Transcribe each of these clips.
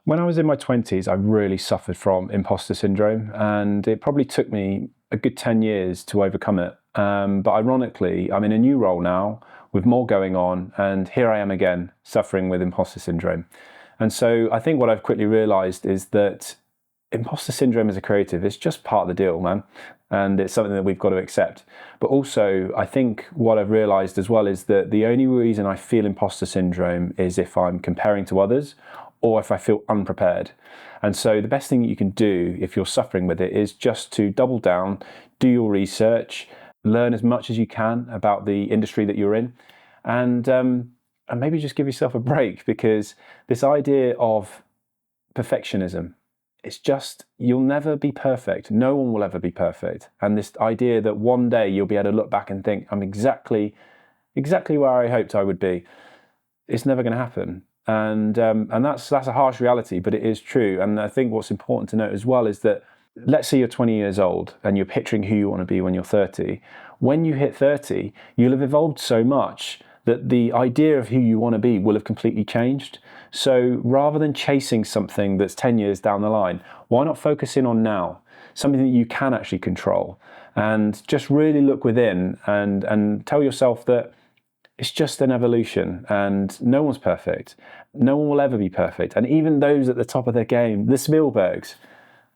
When I was in my 20s, I really suffered from imposter syndrome, and it probably took me a good 10 years to overcome it. But ironically, I'm in a new role now with more going on, and here I am again suffering with imposter syndrome. And so I think what I've quickly realized is that imposter syndrome as a creative is just part of the deal, man. And it's something that we've got to accept. But also, I think what I've realized as well is that the only reason I feel imposter syndrome is if I'm comparing to others or if I feel unprepared. And so the best thing that you can do if you're suffering with it is just to double down, do your research, learn as much as you can about the industry that you're in, and maybe just give yourself a break, because this idea of perfectionism, it's just, you'll never be perfect. No one will ever be perfect. And this idea that one day you'll be able to look back and think, I'm exactly where I hoped I would be, it's never going to happen. And that's a harsh reality, but it is true. And I think what's important to note as well is that, let's say you're 20 years old and you're picturing who you want to be when you're 30. When you hit 30, you'll have evolved so much that the idea of who you want to be will have completely changed. So rather than chasing something that's 10 years down the line, why not focus in on now, something that you can actually control, and just really look within and tell yourself that it's just an evolution and no one's perfect. No one will ever be perfect. And even those at the top of their game, the Spielbergs,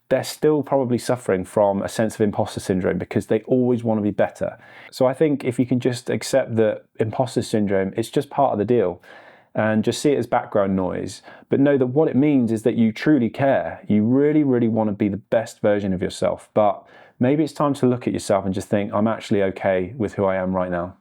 they're still probably suffering from a sense of imposter syndrome because they always want to be better. So I think if you can just accept that imposter syndrome, it's just part of the deal, and just see it as background noise, but know that what it means is that you truly care. You really, really want to be the best version of yourself. But maybe it's time to look at yourself and just think, I'm actually okay with who I am right now.